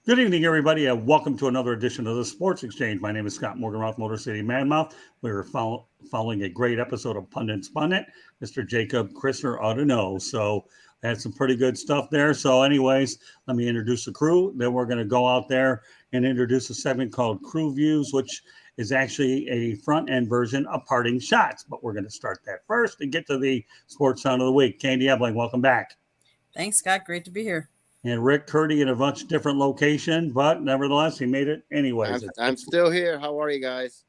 Good evening, everybody, and welcome to another edition of the Sports Exchange. My name is Scott Morganroth, Motor City Madmouth. We're following a great episode of Pundit Spun Mr. Jacob Christner ought to know. So, I had some pretty good stuff there. So, anyways, let me introduce the crew. Then we're going to go out there and introduce a segment called Crew Views, which is actually a front end version of Parting Shots. But we're going to start that first and get to the Sports Sound of the Week. Candy Ebling, welcome back. Thanks, Scott. Great to be here. And Rick Curdy in a much different location, but nevertheless, he made it anyways. I'm still here. How are you guys?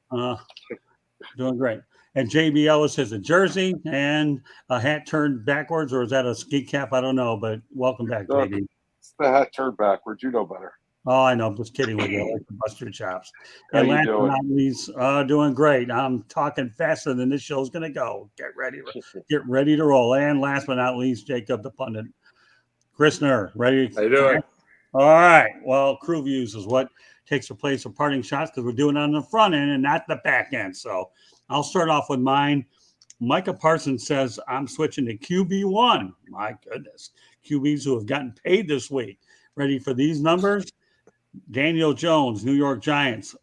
Doing great. And JB Ellis has a jersey and a hat turned backwards, or is that a ski cap? I don't know, but welcome back, JB. It's the hat turned backwards. You know better. Oh, I know. I'm just kidding with you. I like to bust your chops. How And you last but doing? not least, doing great. I'm talking faster than this show's going to go. Get ready to roll. And last but not least, Jacob the pundit. Christner, ready? How you doing? All right. Well, crew views is what takes the place of parting shots because we're doing it on the front end and not the back end. So I'll start off with mine. Micah Parsons says, I'm switching to QB1. My goodness. QBs who have gotten paid this week. Ready for these numbers? Daniel Jones, New York Giants,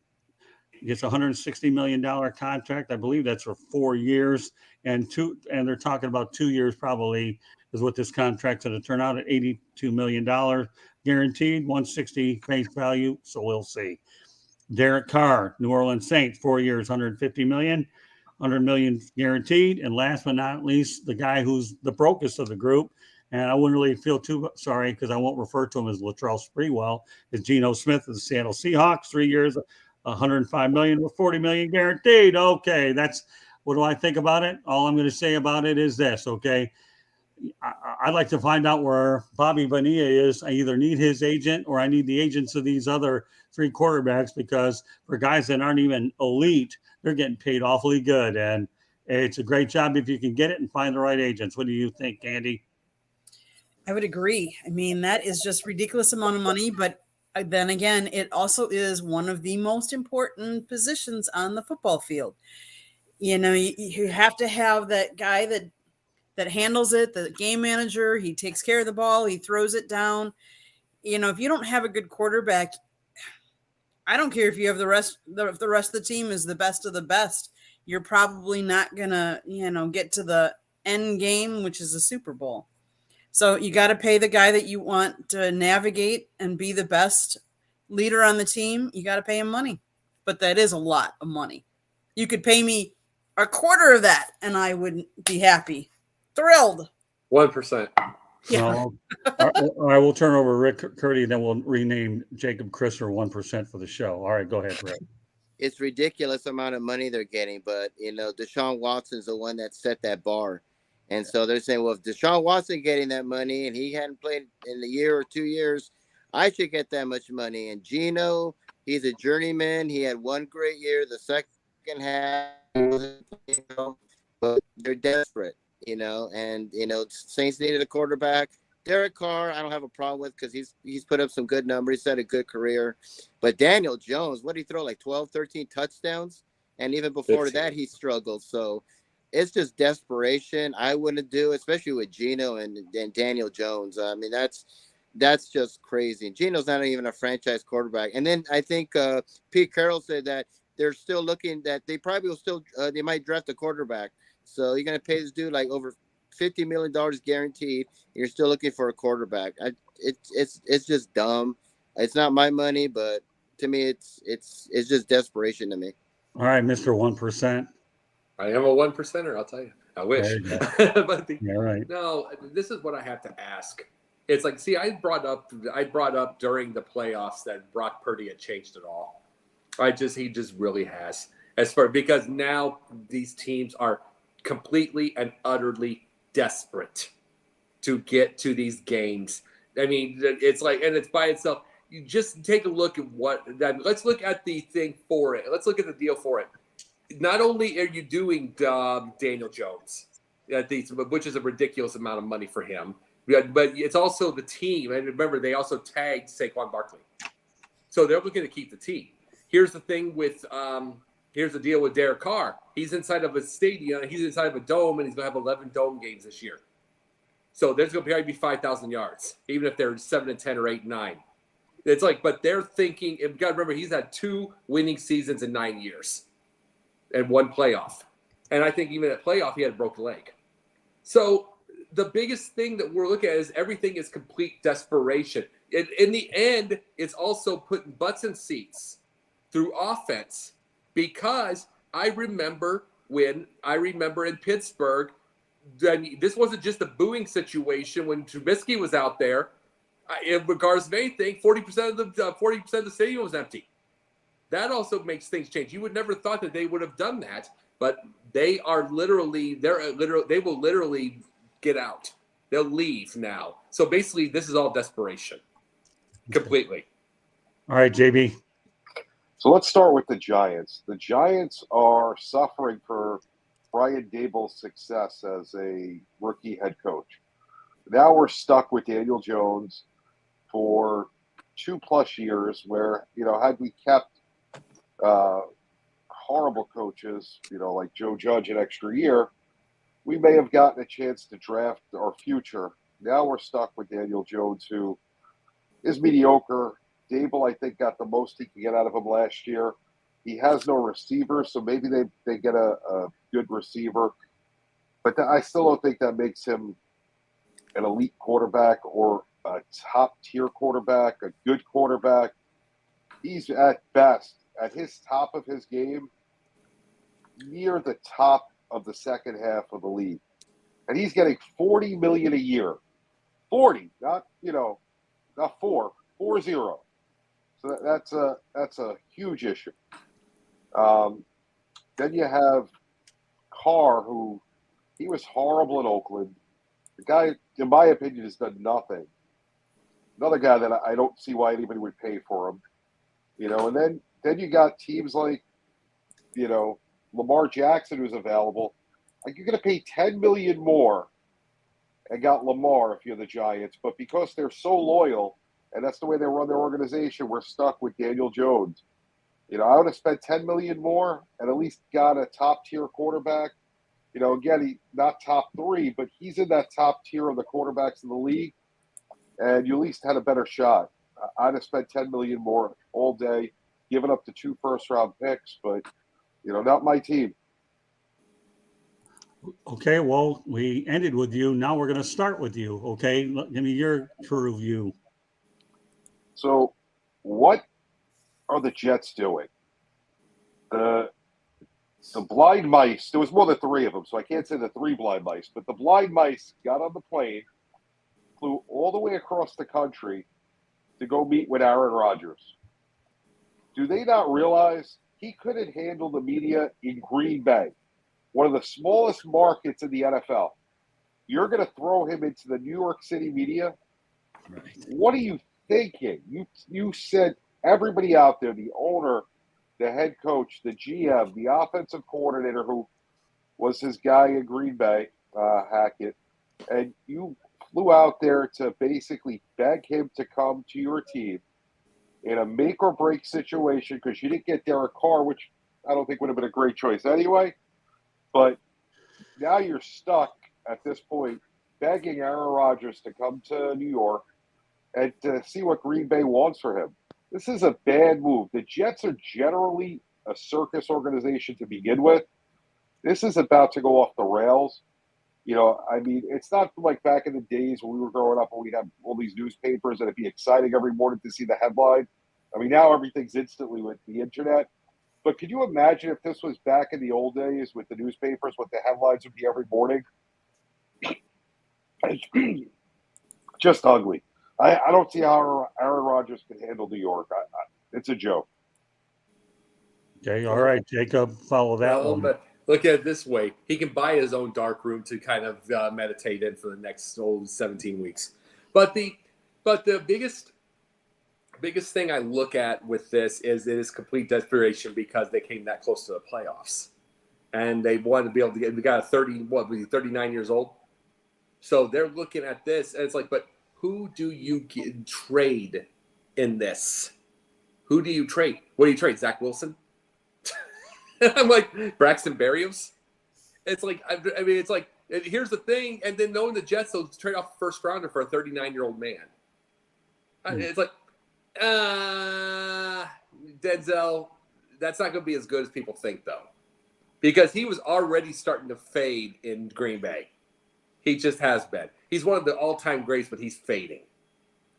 gets a $160 million contract. I believe that's for 4 years. And they're talking about 2 years probably is what this contract's going to turn out at $82 million guaranteed, 160 face value. So we'll see. Derek Carr, New Orleans Saints, 4 years, 150 million, 100 million guaranteed. And last but not least, the guy who's the brokest of the group, and I wouldn't really feel too sorry because I won't refer to him as Latrell Sprewell, is Geno Smith of the Seattle Seahawks, 3 years, 105 million with 40 million guaranteed. Okay, that's what do I think about it? All I'm going to say about it is this, okay? I'd like to find out where Bobby Bonilla is. I either need his agent or I need the agents of these other three quarterbacks because for guys that aren't even elite, they're getting paid awfully good. And it's a great job if you can get it and find the right agents. What do you think, Andy? I would agree. I mean, that is just ridiculous amount of money, but then again, it also is one of the most important positions on the football field. You know, you have to have that guy that handles it, the game manager. He takes care of the ball. He throws it down. You know, if you don't have a good quarterback, I don't care if you have if the rest of the team is the best of the best, you're probably not going to, get to the end game, which is a Super Bowl. So you got to pay the guy that you want to navigate and be the best leader on the team. You got to pay him money, but that is a lot of money. You could pay me a quarter of that and I would be happy. Thrilled. 1%. Yeah. Well, all right, we'll turn over Rick Curdy, then we'll rename Jacob Christner 1% for the show. All right, go ahead, Rick. It's ridiculous amount of money they're getting, but Deshaun Watson's the one that set that bar. And so they're saying, well, if Deshaun Watson getting that money and he hadn't played in a year or 2 years, I should get that much money. And Geno, he's a journeyman. He had one great year. The second half, but they're desperate. And Saints needed a quarterback. Derek Carr, I don't have a problem with because he's put up some good numbers. He's had a good career. But Daniel Jones, what did he throw, like 12, 13 touchdowns? And even before that, he struggled. So it's just desperation. I wouldn't do, especially with Geno and Daniel Jones. I mean, that's just crazy. And Geno's not even a franchise quarterback. And then I think Pete Carroll said that they're still looking that they probably will still they might draft a quarterback. So you're going to pay this dude like over $50 million guaranteed. You're still looking for a quarterback. It's just dumb. It's not my money, but to me, it's just desperation to me. All right, Mr. 1%. I am a 1%er, I'll tell you. I wish. But right. No, this is what I have to ask. It's like, see, I brought up during the playoffs that Brock Purdy had changed it all. He just really has. Because now these teams are completely and utterly desperate to get to these games. I mean, it's like, and it's by itself. You just take a look at let's look at the thing for it. Let's look at the deal for it. Not only are you doing Daniel Jones, which is a ridiculous amount of money for him, but it's also the team. And remember, they also tagged Saquon Barkley. So they're looking to keep the team. Here's the thing with here's the deal with Derek Carr. He's inside of a stadium. He's inside of a dome, and he's going to have 11 dome games this year. So there's going to probably be 5,000 yards, even if they're 7 and 10 or 8 and 9. It's like, but they're thinking, you got to remember, he's had 2 winning seasons in 9 years and 1 playoff. And I think even at playoff, he had a broken leg. So the biggest thing that we're looking at is everything is complete desperation. In the end, it's also putting butts in seats through offense, because I remember in Pittsburgh, this wasn't just a booing situation when Trubisky was out there. In regards to anything, 40% of the stadium was empty. That also makes things change. You would never thought that they would have done that, but they will literally get out. They'll leave now. So basically, this is all desperation, completely. All right, JB. So let's start with the Giants. The Giants are suffering for Brian Dable's success as a rookie head coach. Now we're stuck with Daniel Jones for 2+ years, where, had we kept horrible coaches, like Joe Judge an extra year, we may have gotten a chance to draft our future. Now we're stuck with Daniel Jones, who is mediocre. Dable, I think, got the most he could get out of him last year. He has no receiver, so maybe they get a good receiver. But I still don't think that makes him an elite quarterback or a top-tier quarterback, a good quarterback. He's at best, at his top of his game, near the top of the second half of the league. And he's getting $40 million a year. 40, not 4, 40. So that's a huge issue. Then you have Carr, who he was horrible in Oakland. The guy, in my opinion, has done nothing. Another guy that I don't see why anybody would pay for him. And then you got teams like, Lamar Jackson, who's available. Like, you're going to pay $10 million more and got Lamar if you're the Giants. But because they're so loyal, and that's the way they run their organization, we're stuck with Daniel Jones. I would have spent $10 million more and at least got a top-tier quarterback. Again, he not top 3, but he's in that top tier of the quarterbacks in the league, and you at least had a better shot. I'd have spent $10 million more all day, given up the 2 first-round picks, but not my team. Okay, well, we ended with you. Now we're going to start with you. Okay, give me your true view. So, what are the Jets doing? The blind mice, there was more than 3 of them, so I can't say the 3 blind mice, but the blind mice got on the plane, flew all the way across the country to go meet with Aaron Rodgers. Do they not realize he couldn't handle the media in Green Bay, one of the smallest markets in the NFL? You're going to throw him into the New York City media? Right. What are you thinking? You said everybody out there, the owner, the head coach, the GM, the offensive coordinator, who was his guy in Green Bay, Hackett, and you flew out there to basically beg him to come to your team in a make-or-break situation because you didn't get Derek Carr, which I don't think would have been a great choice anyway. But now you're stuck at this point begging Aaron Rodgers to come to New York and to see what Green Bay wants for him. This is a bad move. The Jets are generally a circus organization to begin with. This is about to go off the rails. It's not like back in the days when we were growing up and we'd have all these newspapers and it'd be exciting every morning to see the headline. Now everything's instantly with the internet. But could you imagine if this was back in the old days with the newspapers, what the headlines would be every morning? Just ugly. I don't see how Aaron Rodgers can handle New York. It's a joke. Okay, all right, Jacob, follow that one. But look at it this way. He can buy his own dark room to kind of meditate in for the next 17 weeks. But the biggest thing I look at with this is it is complete desperation because they came that close to the playoffs. And they wanted to be able to get – we got a 39 years old? So they're looking at this, and it's like, but who do you trade in this? Who do you trade? What do you trade? Zach Wilson? I'm like, Braxton Berrios? It's like, it's like, here's the thing, and then knowing the Jets, they'll trade off a first rounder for a 39-year-old man. It's like, Denzel, that's not going to be as good as people think, though, because he was already starting to fade in Green Bay. He just has been. He's one of the all-time greats, but he's fading.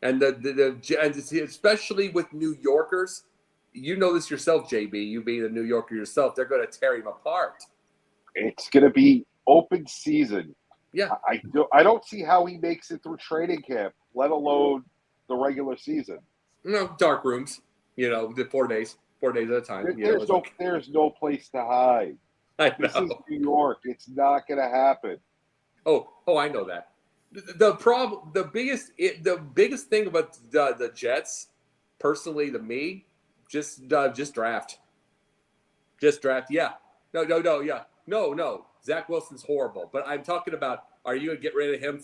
And especially with New Yorkers, you know this yourself, JB. You being a New Yorker yourself, they're going to tear him apart. It's going to be open season. Yeah, I don't see how he makes it through training camp, let alone the regular season. Dark rooms. The 4 days at a time. There's no place to hide. I know. This is New York. It's not going to happen. Oh, I know that. The problem, the biggest thing about the Jets, personally to me, just draft. Just draft. Yeah. No. Yeah. No. Zach Wilson's horrible, but I'm talking about, are you going to get rid of him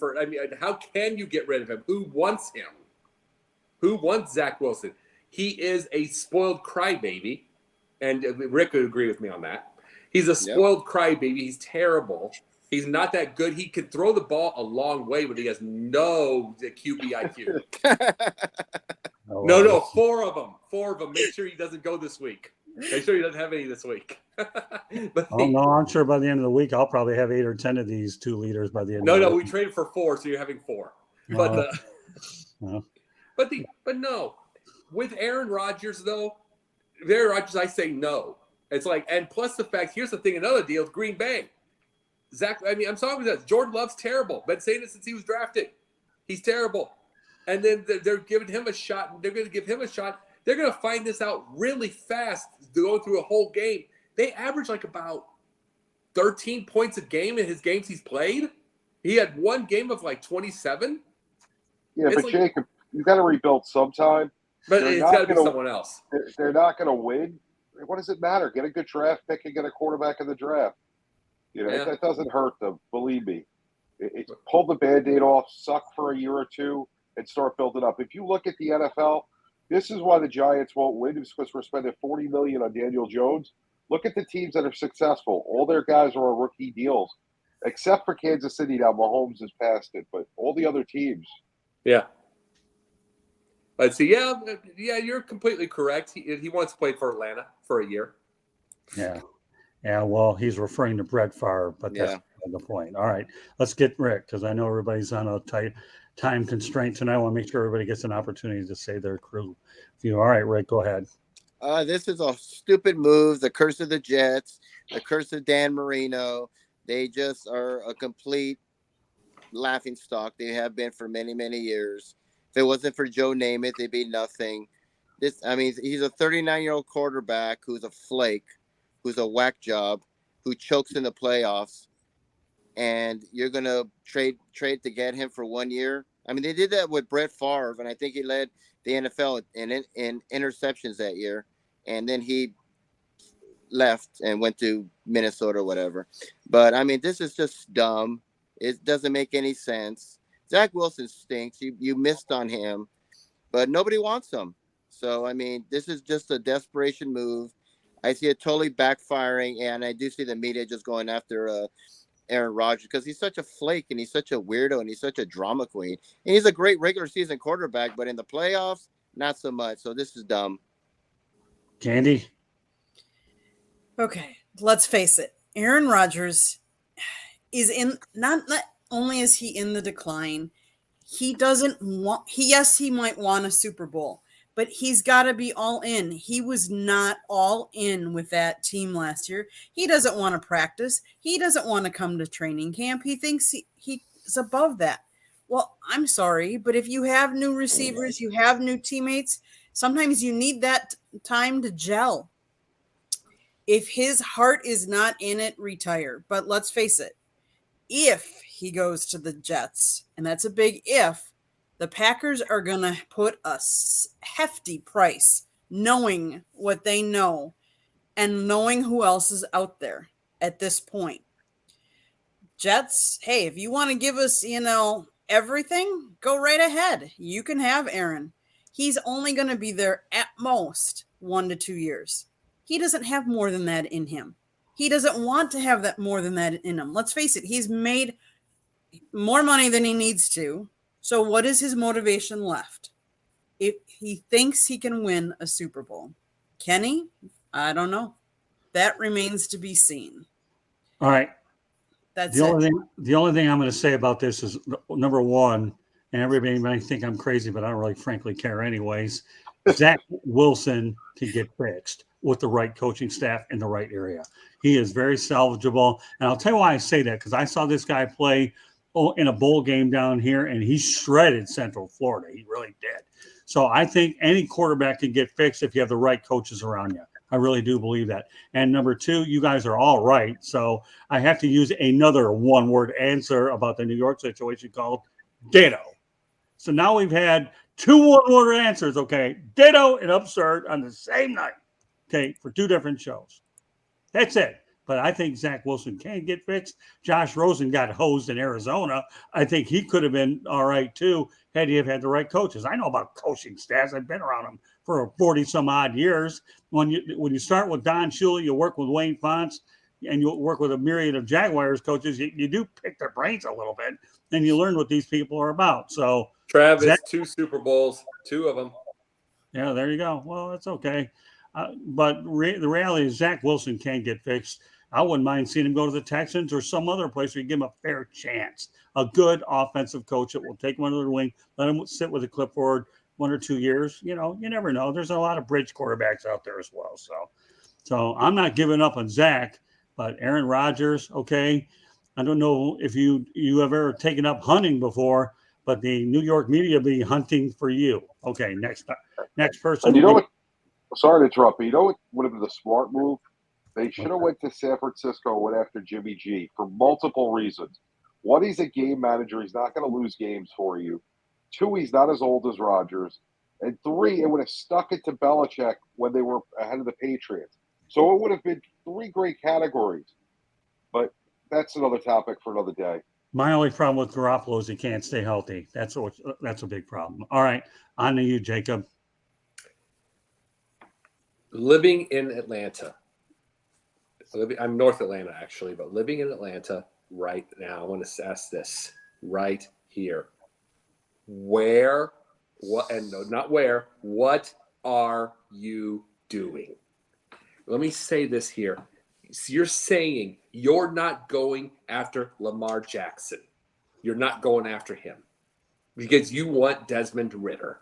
how can you get rid of him? Who wants him? Who wants Zach Wilson? He is a spoiled crybaby, and Rick would agree with me on that. He's a spoiled crybaby. He's terrible. He's not that good. He could throw the ball a long way, but he has no QB IQ. No, 4 of them. 4 of them. Make sure he doesn't go this week. Make sure he doesn't have any this week. I'm sure by the end of the week, I'll probably have 8 or 10 of these 2 leaders by the end. No, we traded for 4, so you're having 4. But no, with Aaron Rodgers though, I say no. It's like, and plus the fact, here's the thing, another deal with Green Bay. Zach, I'm sorry with that. Jordan Love's terrible. Been saying it since he was drafted. He's terrible. And then they're giving him a shot. They're going to give him a shot. They're going to find this out really fast, going through a whole game. They average like about 13 points a game in his games he's played. He had one game of like 27. Yeah, but Jacob, you got to rebuild sometime. But it's got to be someone else. They're not going to win. What does it matter? Get a good draft pick and get a quarterback in the draft. That doesn't hurt them. Believe me. Pull the Band-Aid off, suck for a year or two, and start building up. If you look at the NFL, this is why the Giants won't win. It's because we're spending $40 million on Daniel Jones. Look at the teams that are successful. All their guys are on rookie deals, except for Kansas City. Now Mahomes has passed it, but all the other teams. Yeah. Let's see. Yeah, you're completely correct. He wants to play for Atlanta for a year. Yeah. Yeah, well, he's referring to Brett Favre, but that's the point. All right, let's get Rick, because I know everybody's on a tight time constraint tonight. I want to make sure everybody gets an opportunity to say their crew view. All right, Rick, go ahead. This is a stupid move. The curse of the Jets, the curse of Dan Marino. They just are a complete laughing stock. They have been for many, many years. If it wasn't for Joe Namath, they'd be nothing. He's a 39-year-old quarterback who's a flake, who's a whack job, who chokes in the playoffs, and you're going to trade to get him for 1 year? I mean, they did that with Brett Favre, and I think he led the NFL in interceptions that year, and then he left and went to Minnesota or whatever. But, I mean, this is just dumb. It doesn't make any sense. Zach Wilson stinks. You missed on him, but nobody wants him. So, I mean, this is just a desperation move. I see it totally backfiring, and I do see the media just going after Aaron Rodgers because he's such a flake and he's such a weirdo and he's such a drama queen. And he's a great regular season quarterback, but in the playoffs, not so much. So this is dumb. Candy? Okay, let's face it. Aaron Rodgers is not only is he in the decline, he might want a Super Bowl, but he's got to be all in. He was not all in with that team last year. He doesn't want to practice. He doesn't want to come to training camp. He thinks he's above that. Well, I'm sorry, but if you have new receivers, you have new teammates, sometimes you need that time to gel. If his heart is not in it, retire. But let's face it, if he goes to the Jets, and that's a big if, the Packers are going to put a hefty price, knowing what they know and knowing who else is out there at this point. Jets, hey, if you want to give us, everything, go right ahead. You can have Aaron. He's only going to be there at most 1 to 2 years. He doesn't have more than that in him. He doesn't want to have that more than that in him. Let's face it, he's made more money than he needs to. So what is his motivation left? if he thinks he can win a Super Bowl. Can he? I don't know. That remains to be seen. All right. That's The it. only thing I'm going to say about this is number one, and everybody might think I'm crazy, but I don't really frankly care anyways. Zach Wilson can get fixed with the right coaching staff in the right area. He is very salvageable. And I'll tell you why I say that, because I saw this guy play in a bowl game down here, and he shredded Central Florida. He really did. So I think any quarterback can get fixed if you have the right coaches around you. I really do believe that. And number two, you guys are all right. So I have to use another one-word answer about the New York situation called ditto. So now we've had two one-word answers, okay? Ditto and absurd on the same night, okay, for two different shows. That's it. But I think Zach Wilson can get fixed. Josh Rosen got hosed in Arizona. I think he could have been all right too had he have had the right coaches. I know about coaching staffs. I've been around them for 40 some odd years. When you start with Don Shula, you work with Wayne Fonts, and you work with a myriad of Jaguars coaches. You do pick their brains a little bit, and you learn what these people are about. So Travis, Zach, 2 Super Bowls, 2 of them. yeah, there you go. Well, that's okay. But the reality is Zach Wilson can get fixed. I wouldn't mind seeing him go to the Texans or some other place where you give him a fair chance. A good offensive coach that will take him under the wing, let him sit with a clipboard 1 or 2 years. You know, you never know. There's a lot of bridge quarterbacks out there as well. So I'm not giving up on Zach, but Aaron Rodgers, okay. I don't know if you have ever taken up hunting before, but the New York media be hunting for you. Okay, next person. And you know what? Sorry to interrupt, but you know what would have been the smart move? They should have went to San Francisco and went after Jimmy G for multiple reasons. One, he's a game manager. He's not going to lose games for you. Two, he's not as old as Rodgers. And three, it would have stuck it to Belichick when they were ahead of the Patriots. So it would have been 3 great categories. But that's another topic for another day. My only problem with Garoppolo is he can't stay healthy. That's a big problem. All right, on to you, Jacob. Living in Atlanta. I'm North Atlanta, actually, but living in Atlanta right now, I want to ask this right here. What are you doing? Let me say this here. So you're saying you're not going after Lamar Jackson. You're not going after him because you want Desmond Ridder.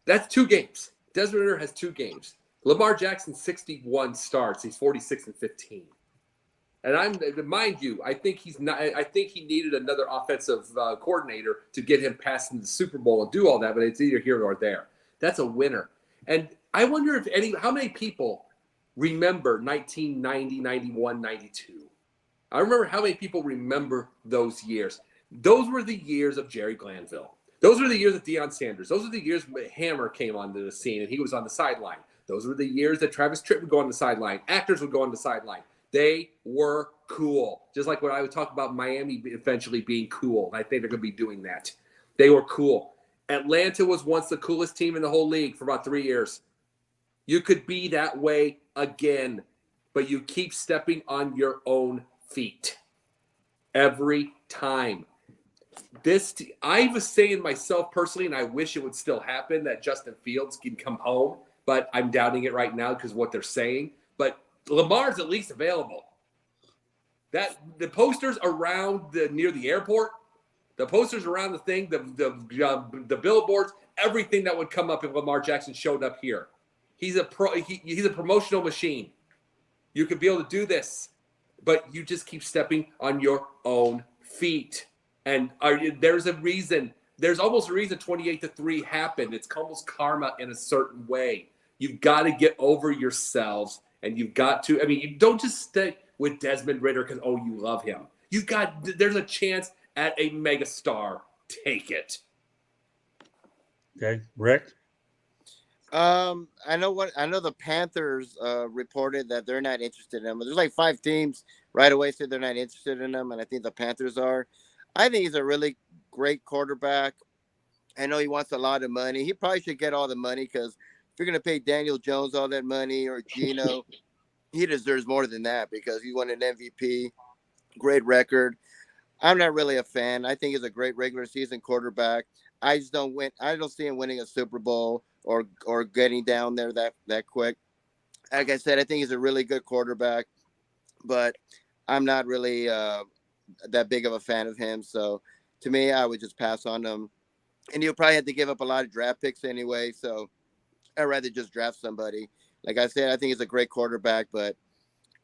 That's 2 games. Desmond Ridder has 2 games. Lamar Jackson, 61 starts. He's 46-15. And mind you, I think he needed another offensive coordinator to get him past the Super Bowl and do all that, but it's either here or there. That's a winner. And I wonder how many people remember 1990, 91, 92. I remember how many people remember those years. Those were the years of Jerry Glanville. Those were the years of Deion Sanders. Those were the years when Hammer came onto the scene and he was on the sideline. Those were the years that Travis Tritt would go on the sideline. Actors would go on the sideline. They were cool. Just like when I would talk about Miami eventually being cool. I think they're going to be doing that. They were cool. Atlanta was once the coolest team in the whole league for about 3 years. You could be that way again, but you keep stepping on your own feet every time. I was saying myself personally, and I wish it would still happen, that Justin Fields can come home, but I'm doubting it right now because of what they're saying. But Lamar's at least available. That the posters around near the airport, the posters around the thing, the billboards, everything that would come up if Lamar Jackson showed up here. He's a he's a promotional machine. You could be able to do this, but you just keep stepping on your own feet. And there's a reason. There's almost a reason 28-3 happened. It's almost karma in a certain way. You've got to get over yourselves, and you've got to. I mean, you don't just stay with Desmond Ridder because you love him. There's a chance at a megastar. Take it. Okay, Rick. I know the Panthers reported that they're not interested in him. There's like 5 teams right away said they're not interested in him, and I think the Panthers are. I think he's a really great quarterback. I know he wants a lot of money. He probably should get all the money because if you're going to pay Daniel Jones all that money or Geno, he deserves more than that because he won an MVP, great record. I'm not really a fan. I think he's a great regular season quarterback. I just don't win. I don't see him winning a Super Bowl or getting down there that quick. Like I said, I think he's a really good quarterback, but I'm not really that big of a fan of him. So to me, I would just pass on him. And you'll probably have to give up a lot of draft picks anyway. So I'd rather just draft somebody. Like I said, I think he's a great quarterback, but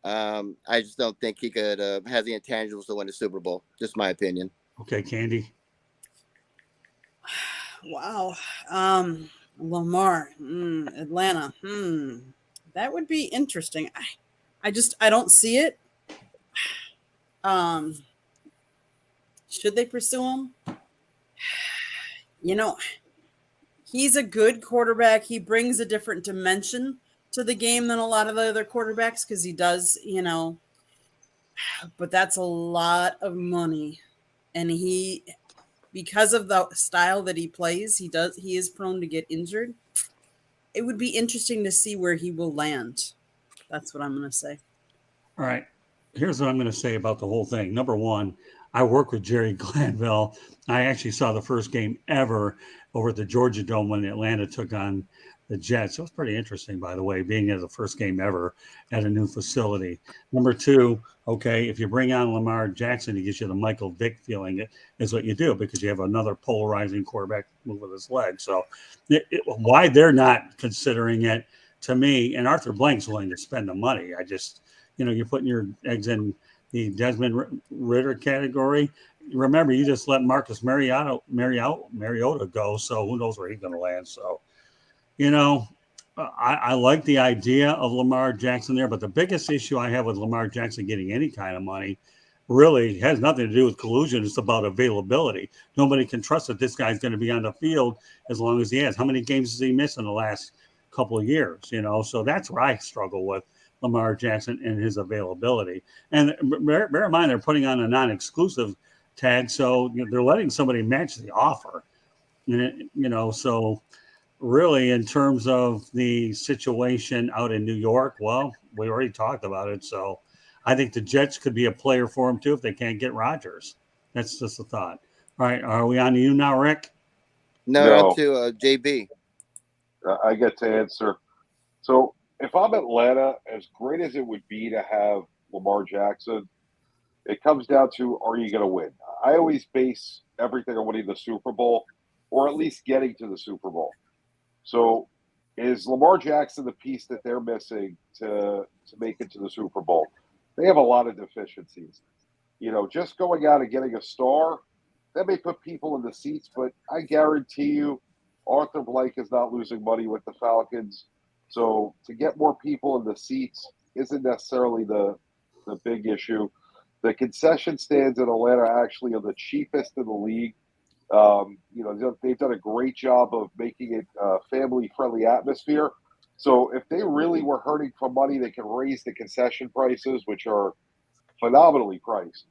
I just don't think he could have the intangibles to win a Super Bowl. Just my opinion. Okay, Candy. Wow. Lamar, Atlanta. That would be interesting. I don't see it. Should they pursue him? You know, he's a good quarterback. He brings a different dimension to the game than a lot of the other quarterbacks because he does, but that's a lot of money. And because of the style that he plays, he is prone to get injured. It would be interesting to see where he will land. That's what I'm going to say. All right. Here's what I'm going to say about the whole thing. Number one, I work with Jerry Glanville. I actually saw the first game ever over at the Georgia Dome when Atlanta took on the Jets. It was pretty interesting, by the way, being at the first game ever at a new facility. Number two, okay, if you bring on Lamar Jackson, he gives you the Michael Vick feeling, is what you do, because you have another polarizing quarterback move with his leg. So why they're not considering it, to me, and Arthur Blank's willing to spend the money. I just, you're putting your eggs in the Desmond Ritter category. Remember, you just let Marcus Mariota go, so who knows where he's going to land. So, I like the idea of Lamar Jackson there, but the biggest issue I have with Lamar Jackson getting any kind of money really has nothing to do with collusion. It's about availability. Nobody can trust that this guy's going to be on the field as long as he has. How many games has he missed in the last couple of years? So that's where I struggle with Lamar Jackson and his availability. And bear in mind, they're putting on a non-exclusive tag, so they're letting somebody match the offer. So really, in terms of the situation out in New York, well, we already talked about it. So I think the Jets could be a player for him too if they can't get Rodgers. That's just a thought. All right, are we on to you now, Rick? No. On to JB. I get to answer. So if I'm Atlanta, as great as it would be to have Lamar Jackson, it comes down to, are you going to win? I always base everything on winning the Super Bowl, or at least getting to the Super Bowl. So is Lamar Jackson the piece that they're missing to make it to the Super Bowl? They have a lot of deficiencies. Just going out and getting a star, that may put people in the seats, but I guarantee you Arthur Blank is not losing money with the Falcons. So to get more people in the seats isn't necessarily the big issue. The concession stands in Atlanta actually are the cheapest in the league. They've done a great job of making it a family-friendly atmosphere. So if they really were hurting for money, they can raise the concession prices, which are phenomenally priced.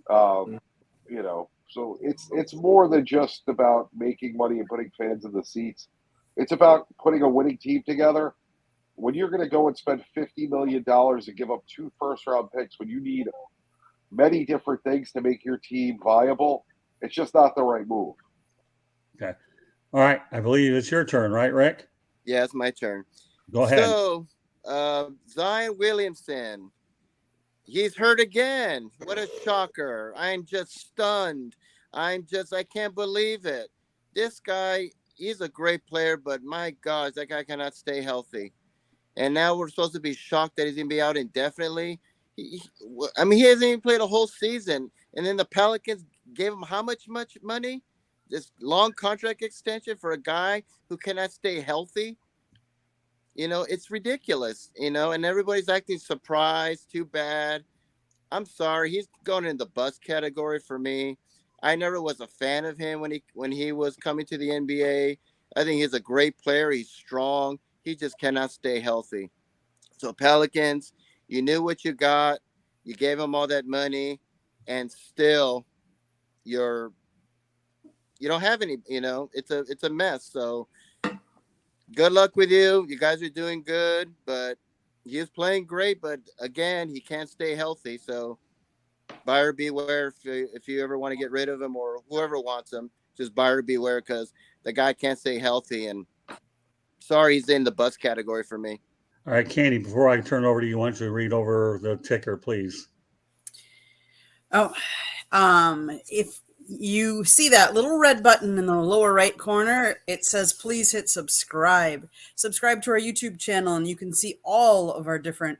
So it's more than just about making money and putting fans in the seats. It's about putting a winning team together. When you're going to go and spend $50 million and give up 2 first-round picks when you need many different things to make your team viable, it's just not the right move. Okay. All right. I believe it's your turn, right, Rick? Yeah, it's my turn. Go ahead. So, Zion Williamson, he's hurt again. What a shocker. I'm just stunned. I can't believe it. This guy, he's a great player, but my gosh, that guy cannot stay healthy. And now we're supposed to be shocked that he's going to be out indefinitely. He hasn't even played a whole season. And then the Pelicans gave him how much money? This long contract extension for a guy who cannot stay healthy. It's ridiculous, and everybody's acting surprised. Too bad. I'm sorry. He's going in the bust category for me. I never was a fan of him when he was coming to the NBA. I think he's a great player. He's strong. He just cannot stay healthy. So Pelicans, you knew what you got. You gave him all that money, and still you don't have any, it's a mess. So good luck with you. You guys are doing good, but he's playing great. But again, he can't stay healthy. So buyer beware if you ever want to get rid of him or whoever wants him. just buyer beware because the guy can't stay healthy. And sorry, he's in the bust category for me. All right, Candy, before I turn over to you, why don't you read over the ticker, please? Oh, if you see that little red button in the lower right corner, it says please hit subscribe. Subscribe to our YouTube channel and you can see all of our different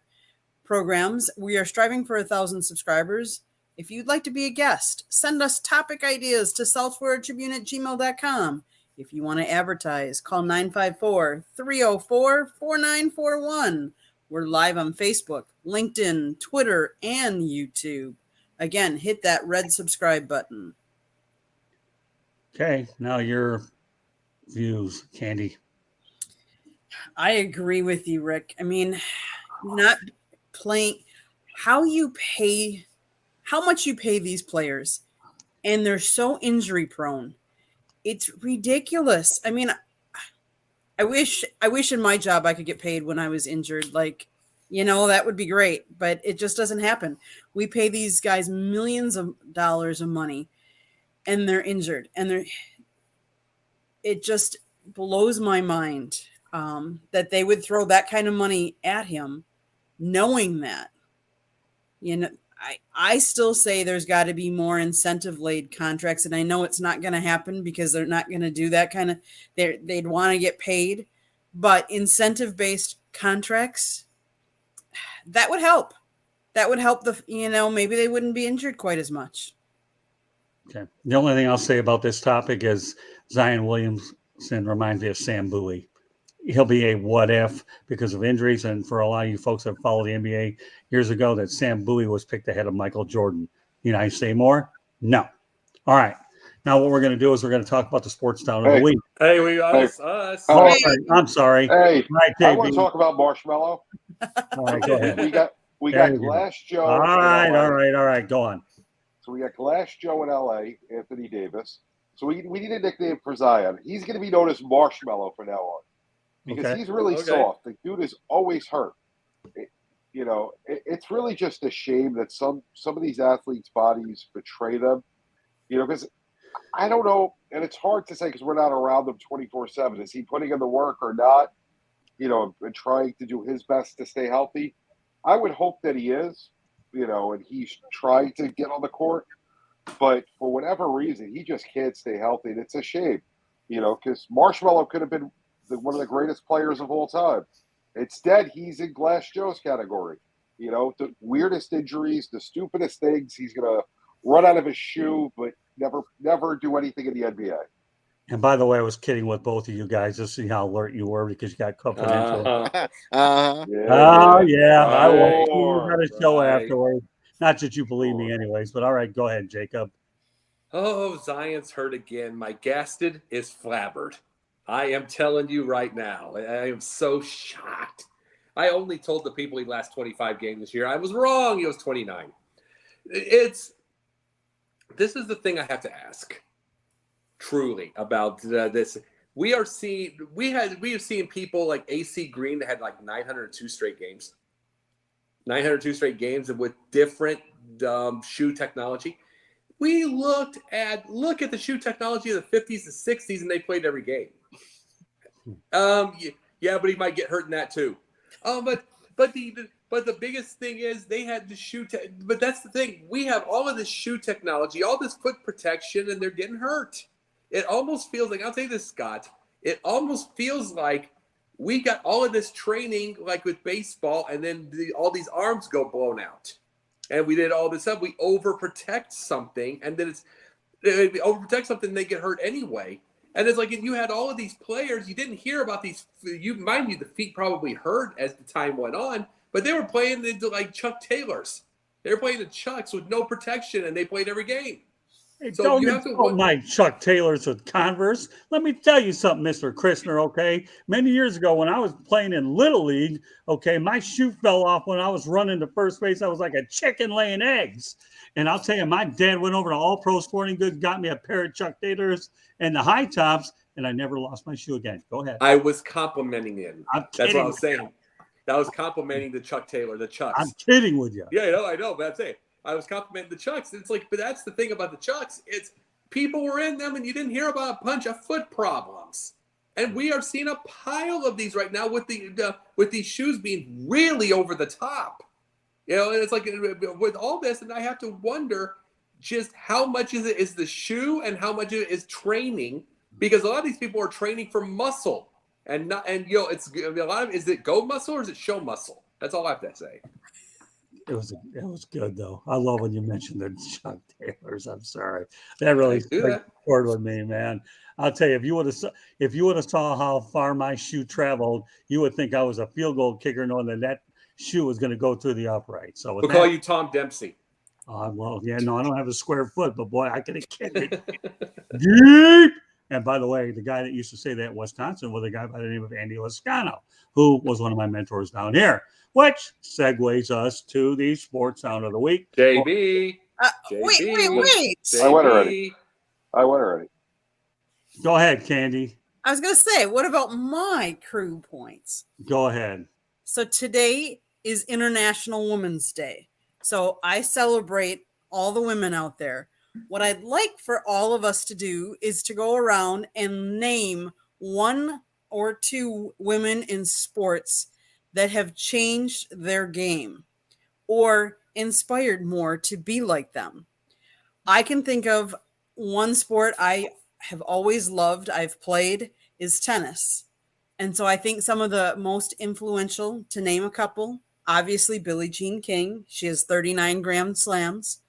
programs. We are striving for 1,000 subscribers. If you'd like to be a guest, send us topic ideas to southfloridatribune@gmail.com. If you want to advertise, call 954-304-4941. We're live on Facebook, LinkedIn, Twitter, and YouTube. Again, hit that red subscribe button. Okay, now your views, Candy. I agree with you, Rick. I mean, not playing, how much you pay these players, and they're so injury prone. It's ridiculous. I mean, I wish in my job I could get paid when I was injured. Like, that would be great, but it just doesn't happen. We pay these guys millions of dollars of money and they're injured, and it just blows my mind that they would throw that kind of money at him, knowing that. I still say there's got to be more incentive laid contracts, and I know it's not going to happen because they're not going to do that kind of. They'd want to get paid, but incentive based contracts, that would help. That would help maybe they wouldn't be injured quite as much. Okay. The only thing I'll say about this topic is Zion Williamson reminds me of Sam Bowie. He'll be a what if because of injuries. And for a lot of you folks that followed the NBA years ago, that Sam Bowie was picked ahead of Michael Jordan. I say more? No. All right. Now what we're going to do is we're going to talk about the sports down of the week. Hey, we us. Oh, I'm sorry. Hey, Right, I want to talk about Marshmallow. All right, go ahead. We There got you go. Glass Joe. All right. Go on. So we got Glass Joe in LA, Anthony Davis. So we need a nickname for Zion. He's going to be known as Marshmallow from now on because he's really soft. The dude is always hurt. It's really just a shame that some of these athletes' bodies betray them. Because I don't know, and it's hard to say because we're not around them 24/7. Is he putting in the work or not? And trying to do his best to stay healthy. I would hope that he is, and he's trying to get on the court. But for whatever reason, he just can't stay healthy. And it's a shame, because Marshmallow could have been one of the greatest players of all time. Instead, he's in Glass Joe's category. The weirdest injuries, the stupidest things. He's going to run out of his shoe, but never do anything in the NBA. And by the way, I was kidding with both of you guys to see how alert you were because you got confidential. Uh-huh. Oh, yeah. I Right. will got a show Right. afterwards. Not that you believe me anyways, but all right, go ahead, Jacob. Oh, Zion's hurt again. My Gasted is flabbered. I am telling you right now. I am so shocked. I only told the people he last 25 games this year. I was wrong. He was 29. This is the thing I have to ask. Truly about this. We have seen people like AC Green that had like 902 straight games. 902 straight games with different shoe technology. We look at the shoe technology of the 50s and 60s, and they played every game. Yeah, but he might get hurt in that too. But the biggest thing is they had the shoe. But that's the thing. We have all of this shoe technology, all this foot protection, and they're getting hurt. It almost feels like, I'll tell you this, Scott. It almost feels like we got all of this training, like with baseball, and then all these arms go blown out. And we did all this stuff. We overprotect something, and then we overprotect something, they get hurt anyway. And it's like, if you had all of these players, you didn't hear about these. Mind you, the feet probably hurt as the time went on, but they were playing like Chuck Taylors. They were playing the Chucks with no protection, and they played every game. Hey, So don't you have to insult my Chuck Taylors with Converse. Let me tell you something, Mr. Christner, okay? Many years ago when I was playing in Little League, okay, my shoe fell off when I was running to first base. I was like a chicken laying eggs. And I'll tell you, my dad went over to All Pro Sporting Goods, got me a pair of Chuck Taylors and the high tops, and I never lost my shoe again. Go ahead. I was complimenting him. That's what I was saying. You. That was complimenting the Chuck Taylor, the Chucks. I'm kidding with you. Yeah, I know, but I'm saying I was complimenting the Chucks. It's like, but that's the thing about the Chucks. It's people were in them and you didn't hear about a bunch of foot problems. And we are seeing a pile of these right now with with these shoes being really over the top. You know, and it's like with all this, and I have to wonder just how much is the shoe and how much is training, because a lot of these people are training for muscle and it's a lot of, is it go muscle or is it show muscle? That's all I have to say. It was good though. I love when you mentioned the Chuck Taylors. I'm sorry, that really scored with me, man. I'll tell you, if you would have saw how far my shoe traveled, you would think I was a field goal kicker, knowing that shoe was going to go through the upright. So we'll call you Tom Dempsey. Well, yeah, no, I don't have a square foot, but boy, I could have kicked it deep. And by the way, the guy that used to say that in Wisconsin was a guy by the name of Andy Lascano, who was one of my mentors down here, which segues us to the Sports Sound of the Week. JB. Wait. I went already. Go ahead, Candy. I was going to say, what about my crew points? Go ahead. So today is International Women's Day. So I celebrate all the women out there. What I'd like for all of us to do is to go around and name one or two women in sports that have changed their game or inspired more to be like them. I can think of one sport I have always loved, I've played, is tennis. And so I think some of the most influential, to name a couple, obviously Billie Jean King. She has 39 Grand Slams.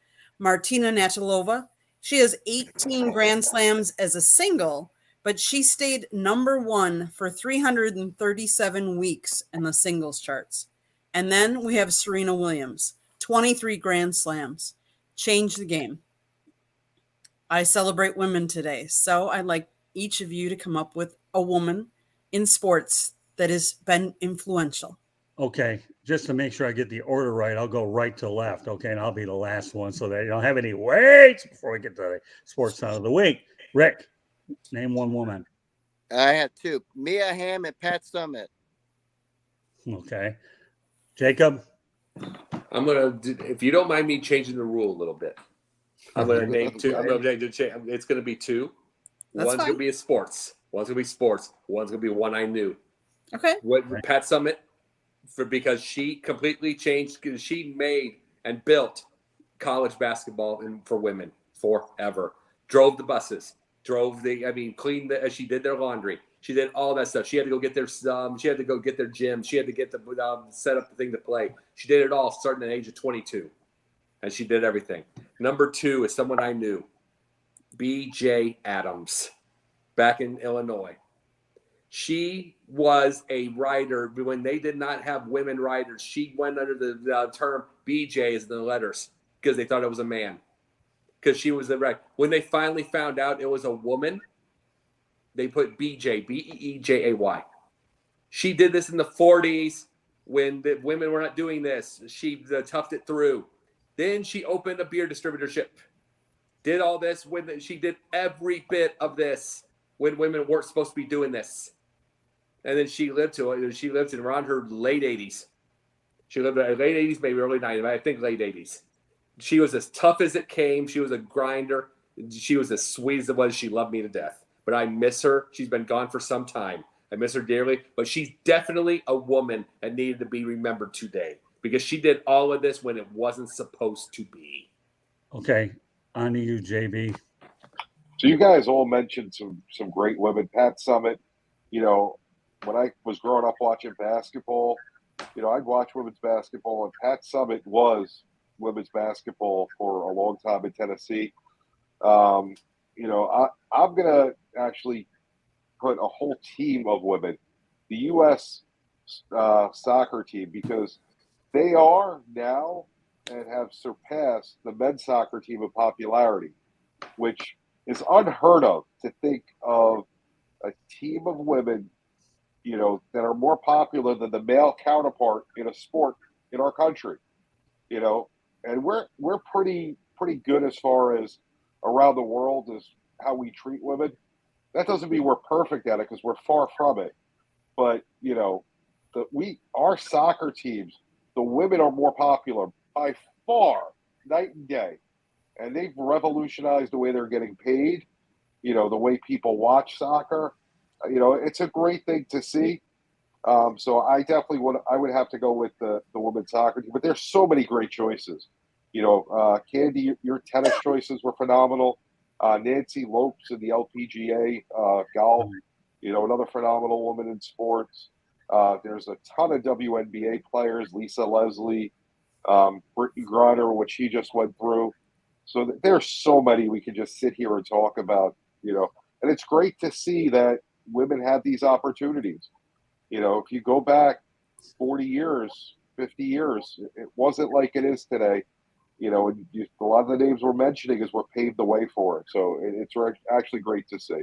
Martina Navratilova. She has 18 Grand Slams as a single, but she stayed number one for 337 weeks in the singles charts. And then we have Serena Williams, 23 Grand Slams. Changed the game. I celebrate women today, so I'd like each of you to come up with a woman in sports that has been influential. Okay, just to make sure I get the order right, I'll go right to left, okay, and I'll be the last one so that you don't have any waits before we get to the Sports Sound of the Week. Rick, name one woman. I had two, Mia Hamm and Pat Summitt. Okay. Jacob? I'm going to, if you don't mind me changing the rule a little bit, I'm going to name two. I'm going to change. It's going to be two. One's going to be sports. One's going to be sports. One's going to be one I knew. Okay. Pat Summitt, because she completely changed. She made and built college basketball for women forever. Drove the buses. Cleaned she did their laundry. She did all that stuff. She had to go get their she had to go get their gym. She had to get the set up the thing to play. She did it all starting at the age of 22. And she did everything. Number two is someone I knew, B.J. Adams, back in Illinois. She was a writer. When they did not have women writers, she went under the term B.J. as the letters because they thought it was a man. Because she was the right. When they finally found out it was a woman, they put B.J., B-E-E-J-A-Y. She did this in the 40s when the women were not doing this. She toughed it through. Then she opened a beer distributorship. Did all this when she did every bit of this when women weren't supposed to be doing this. And then she lived to it. She lived in around her late 80s. She lived in her late 80s, maybe early 90s. I think late 80s. She was as tough as it came. She was a grinder. She was as sweet as it was. She loved me to death. But I miss her. She's been gone for some time. I miss her dearly. But she's definitely a woman that needed to be remembered today. Because she did all of this when it wasn't supposed to be. Okay, on to you, JB. So you guys all mentioned some great women. Pat Summitt, when I was growing up watching basketball, I'd watch women's basketball, and Pat Summitt was women's basketball for a long time in Tennessee. I'm going to actually put a whole team of women, the U.S. Soccer team, because they are now and have surpassed the men's soccer team in popularity, which is unheard of, to think of a team of women, that are more popular than the male counterpart in a sport in our country, and we're pretty good as far as around the world as how we treat women. That doesn't mean we're perfect at it, because we're far from it. But our soccer teams, the women are more popular by far, night and day. and they've revolutionized the way they're getting paid. The way people watch soccer. It's a great thing to see. So I definitely would have to go with the women's soccer team. But there's so many great choices. Candy, your tennis choices were phenomenal. Nancy Lopes in the LPGA golf. Another phenomenal woman in sports. There's a ton of WNBA players. Lisa Leslie, Brittany Griner, what she just went through. So there's so many we could just sit here and talk about. And it's great to see that women have these opportunities. If you go back 40 years, 50 years, it wasn't like it is today. And a lot of the names we're mentioning is what paved the way for it. So it's actually great to see.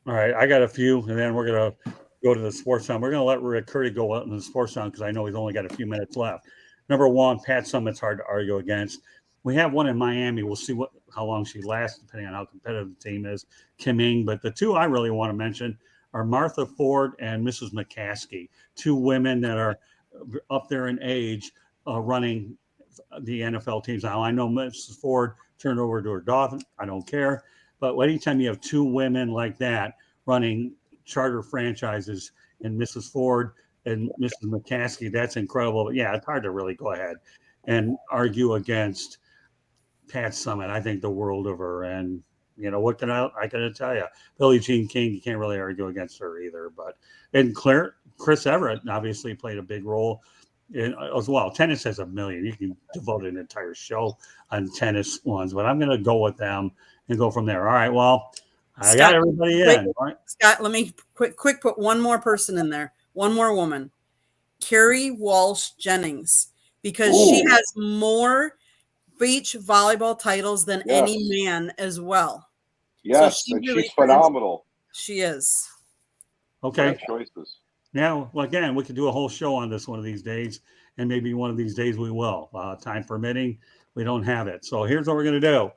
All right, I got a few, and then we're going to go to the sports sound. We're going to let Rick Curry go out in the sports sound because I know he's only got a few minutes left. Number one, Pat Summitt's hard to argue against. We have one in Miami. We'll see how long she lasts, depending on how competitive the team is, Kim Ng. But the two I really want to mention are Martha Ford and Mrs. McCaskey, two women that are up there in age running the NFL teams. Now, I know Mrs. Ford turned over to her daughter. I don't care. But anytime you have two women like that running charter franchises, and Mrs. Ford and Mrs. McCaskey, that's incredible. But yeah, it's hard to really go ahead and argue against Pat Summitt. I think the world of her. And what can I tell you? Billie Jean King, you can't really argue against her either. And Chris Everett obviously played a big role in as well. Tennis has a million. You can devote an entire show on tennis ones, but I'm going to go with them and go from there. All right. Well, I got everybody in. All right. Scott, let me quick put one more person in there. One more woman, Carrie Walsh Jennings, because she has more beach volleyball titles than any man as well. Yes, so and she's phenomenal. She is. Okay. Great choices. Now, again, we could do a whole show on this one of these days, and maybe one of these days we will. Time permitting, we don't have it. So here's what we're going to do.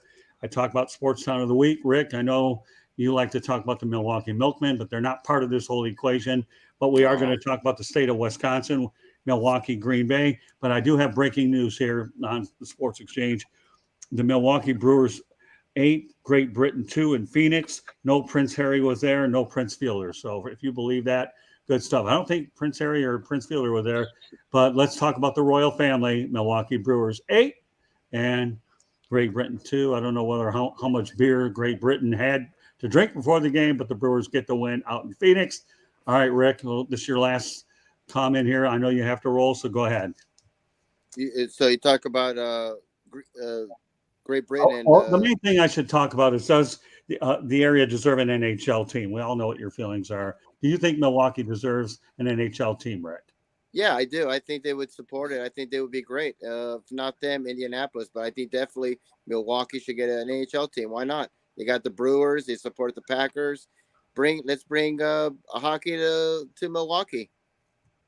I talk about Sports Town of the Week. Rick, I know you like to talk about the Milwaukee Milkmen, but they're not part of this whole equation. But we are going to talk about the state of Wisconsin, Milwaukee, Green Bay. But I do have breaking news here on the Sports Exchange. The Milwaukee Brewers 8, Great Britain 2 in Phoenix. No Prince Harry was there, no Prince Fielder. So if you believe that, good stuff. I don't think Prince Harry or Prince Fielder were there, but let's talk about the royal family. Milwaukee Brewers 8 and Great Britain 2. I don't know how much beer Great Britain had to drink before the game, but the Brewers get the win out in Phoenix. All right, Rick, this is your last comment here. I know you have to roll, so go ahead. So you talk about Great Britain. The main thing I should talk about is, does the area deserve an NHL team? We all know what your feelings are. Do you think Milwaukee deserves an NHL team, Rick? Yeah, I do. I think they would support it. I think they would be great. If not them, Indianapolis. But I think definitely Milwaukee should get an NHL team. Why not? They got the Brewers. They support the Packers. Let's bring hockey to Milwaukee.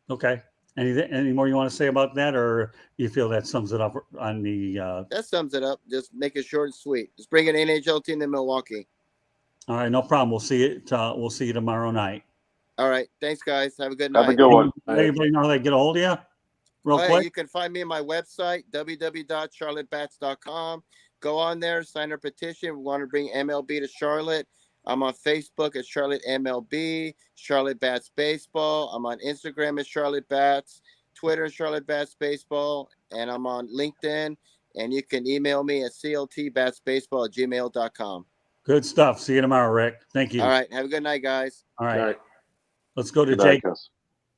Okay. Any more you want to say about that, or you feel that sums it up on the? That sums it up. Just make it short and sweet. Just bring an NHL team to Milwaukee. All right, no problem. We'll see it. We'll see you tomorrow night. All right. Thanks, guys. Have a good night. Have a good one. Anybody know how they get a hold of you? Real quick. You can find me on my website, www.charlottebats.com. Go on there, sign a petition. We want to bring MLB to Charlotte. I'm on Facebook as Charlotte MLB, Charlotte Bats Baseball. I'm on Instagram as Charlotte Bats, Twitter Charlotte Bats Baseball, and I'm on LinkedIn. And you can email me at cltbatsbaseball@gmail.com. Good stuff. See you tomorrow, Rick. Thank you. All right. Have a good night, guys. All right. Let's go to Jacob.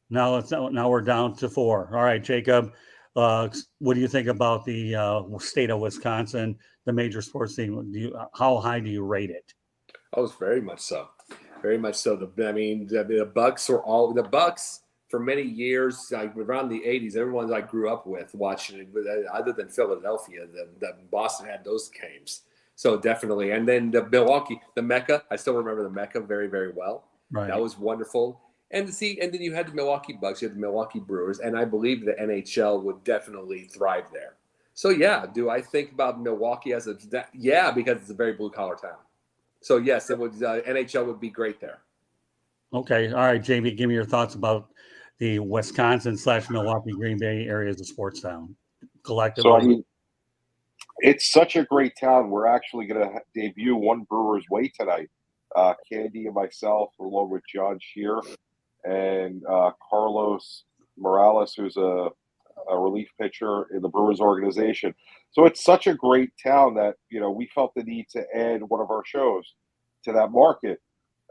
Now we're down to 4. All right, Jacob. What do you think about the state of Wisconsin, the major sports team? How high do you rate it? Oh, it's very much so. Very much so. The Bucks were all the Bucks for many years, like around the 80s. Everyone I grew up with watching it, other than Philadelphia, the Boston had those games. So definitely. And then the Milwaukee, the Mecca. I still remember the Mecca very, very well. Right. That was wonderful. And then you had the Milwaukee Bucks, you had the Milwaukee Brewers, and I believe the NHL would definitely thrive there. So yeah, do I think about Milwaukee as yeah, because it's a very blue collar town. So yes, it would. NHL would be great there. Okay, all right, Jamie, give me your thoughts about the Wisconsin/Milwaukee Green Bay area as a sports town collectively. So It's such a great town. We're actually going to debut One Brewer's Way tonight. Candy and myself, along with John Shear and Carlos Morales, who's a relief pitcher in the Brewers organization. So it's such a great town that, we felt the need to add one of our shows to that market.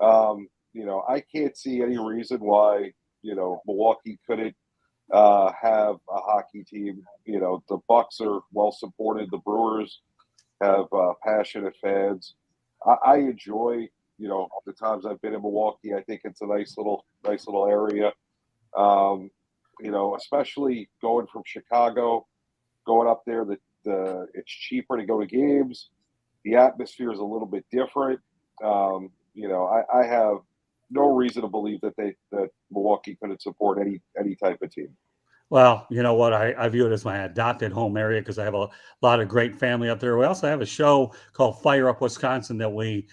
I can't see any reason why, Milwaukee couldn't have a hockey team. The Bucks are well supported. The Brewers have passionate fans. I enjoy, the times I've been in Milwaukee. I think it's a nice little area. Especially going from Chicago, going up there, it's cheaper to go to games. The atmosphere is a little bit different. I have no reason to believe that Milwaukee couldn't support any type of team. Well, you know what? I view it as my adopted home area because I have a lot of great family up there. We also have a show called Fire Up Wisconsin that we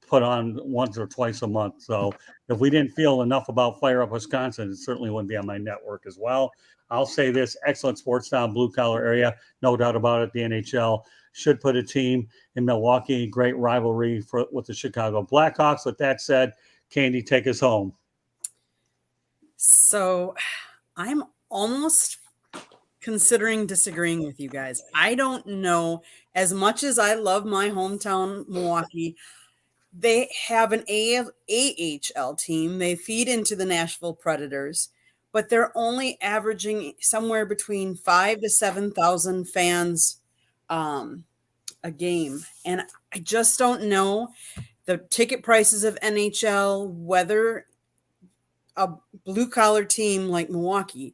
put on once or twice a month. So if we didn't feel enough about Fire Up Wisconsin, it certainly wouldn't be on my network as well. I'll say this: excellent sports town, blue collar area, no doubt about it. The NHL should put a team in Milwaukee. Great rivalry with the Chicago Blackhawks. With that said, Candy, take us home. So I'm almost considering disagreeing with you guys. I don't know. As much as I love my hometown, Milwaukee, they have an AHL team. They feed into the Nashville Predators, but they're only averaging somewhere between 5,000 to 7,000 fans a game. And I just don't know the ticket prices of NHL, whether a blue collar team like Milwaukee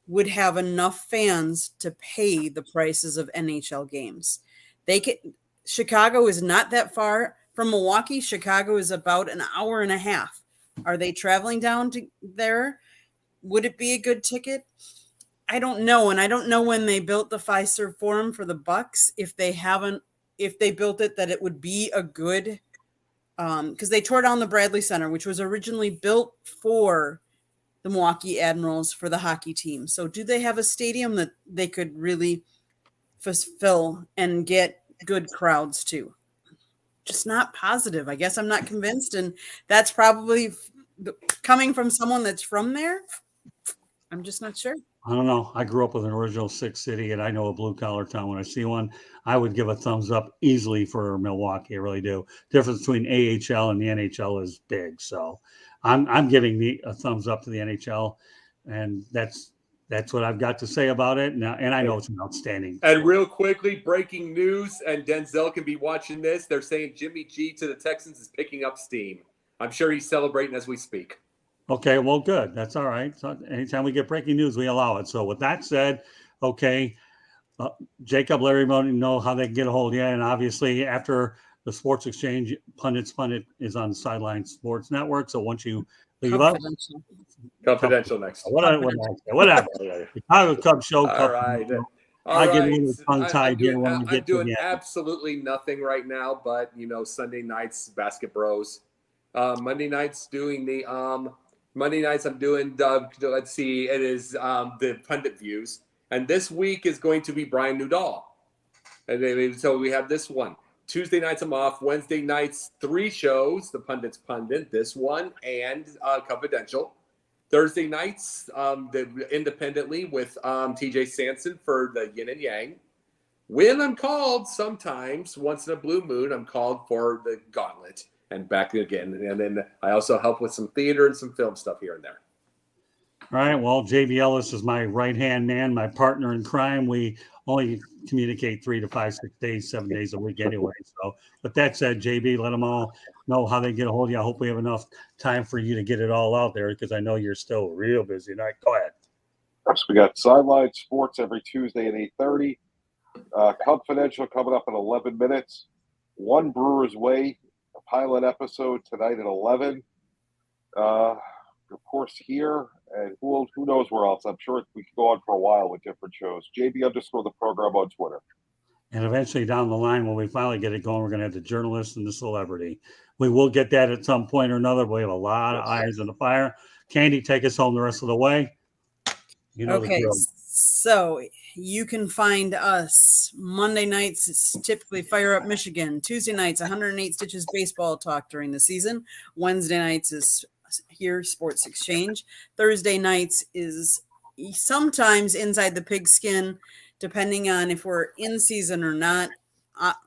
would have enough fans to pay the prices of NHL games. Chicago is not that far from Milwaukee. Chicago is about an hour and a half. Are they traveling down to there? Would it be a good ticket? I don't know. And I don't know when they built the Fiserv Forum for the Bucks, if they built it, that it would be a good, because they tore down the Bradley Center, which was originally built for the Milwaukee Admirals for the hockey team. So do they have a stadium that they could really fulfill and get good crowds to? Just not positive. I guess I'm not convinced. And that's probably coming from someone that's from there. I'm just not sure. I don't know. I grew up with an original Six City, and I know a blue collar town. When I see one, I would give a thumbs up easily for Milwaukee. I really do. Difference between AHL and the NHL is big. So I'm giving a thumbs up to the NHL, and that's what I've got to say about it. Now, and I know it's an outstanding. And real quickly, breaking news, and Denzel can be watching this. They're saying Jimmy G to the Texans is picking up steam. I'm sure he's celebrating as we speak. Okay, well, good. That's all right. So anytime we get breaking news, we allow it. So with that said, okay, Jacob, Larry, know how they can get a hold of you. And obviously, after the Sports Exchange, Pundit is on the Sideline Sports Network. So once you leave up, Confidential next. Whatever. Chicago Cubs show. All right. I get a little tongue-tied here when we get to doing absolutely nothing right now, but Sunday nights Basket Bros. Monday nights doing the Monday nights I'm doing let's see, it is the Pundit Views, and this week is going to be Brian Newdall, and so we have this one. Tuesday nights I'm off. Wednesday nights 3 shows: the Pundit's Pundit, this one, and Confidential. Thursday nights independently with TJ Sanson for the Yin and Yang. When I'm called, sometimes once in a blue moon, I'm called for the Gauntlet. And back again. And then I also help with some theater and some film stuff here and there. All right. Well, JB Ellis is my right-hand man, my partner in crime. We only communicate 3 to 5, 6 days, 7 days a week anyway. So with that said, JB, let them all know how they get a hold of you. I hope we have enough time for you to get it all out there because I know you're still real busy. All right, go ahead. So we got Sideline Sports every Tuesday at 8:30. Confidential coming up in 11 minutes. One Brewer's Way. Pilot episode tonight at 11. Of course, here, and who knows where else. I'm sure we could go on for a while with different shows. JB_ the program on Twitter. And eventually down the line, when we finally get it going, we're going to have the journalist and the celebrity. We will get that at some point or another. We have a lot of eyes in the fire. Candy, take us home the rest of the way. Okay, so You can find us Monday nights. It's typically Fire Up Michigan. Tuesday nights, 108 Stitches baseball talk during the season. Wednesday nights is here Sports Exchange. Thursday nights is sometimes Inside the Pigskin, depending on if we're in season or not.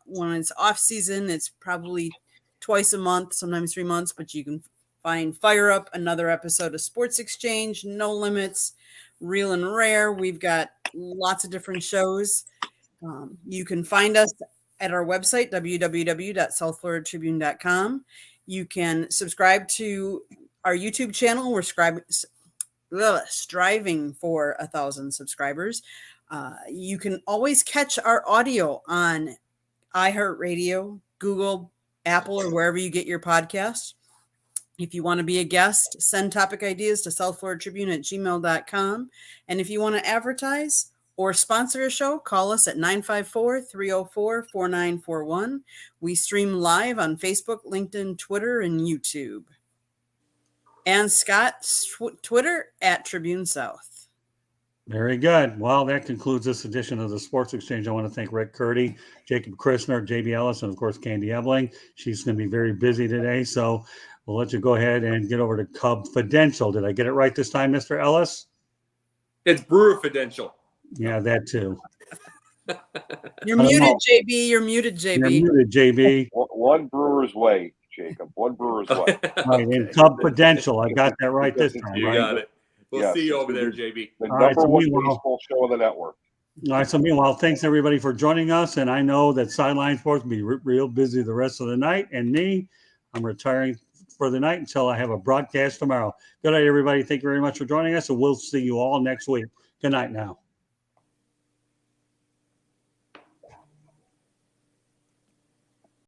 When it's off season, it's probably twice a month, sometimes 3 months, but you can find Fire Up, another episode of Sports Exchange, No Limits, Real and Rare. We've got lots of different shows. You can find us at our website, www.southfloridatribune.com. You can subscribe to our YouTube channel. We're striving for 1,000 subscribers. You can always catch our audio on iHeartRadio, Google, Apple, or wherever you get your podcasts. If you want to be a guest, send topic ideas to southfloridatribune@gmail.com. And if you want to advertise or sponsor a show, call us at 954-304-4941. We stream live on Facebook, LinkedIn, Twitter, and YouTube. And Scott's Twitter at Tribune South. Very good. Well, that concludes this edition of the Sports Exchange. I want to thank Rick Curdy, Jacob Christner, JB Ellis, and of course, Candy Ebling. She's going to be very busy today, so we'll let you go ahead and get over to Cub Fidential. Did I get it right this time, Mr. Ellis? It's Brewer Fidential. Yeah, that too. You're muted, JB. You're muted, JB. You're muted, JB. One Brewer's way, Jacob. One Brewer's way. Right, and Cub Fidential. I got that right this time, You right? got it. We'll Yes. see you over there, JB. The All right, number so one meanwhile- baseball show on the network. All right, so meanwhile, thanks everybody for joining us. And I know that Sideline Sports will be real busy the rest of the night. And me, I'm retiring for the night until I have a broadcast tomorrow. Good night, everybody. Thank you very much for joining us, and we'll see you all next week. Good night now.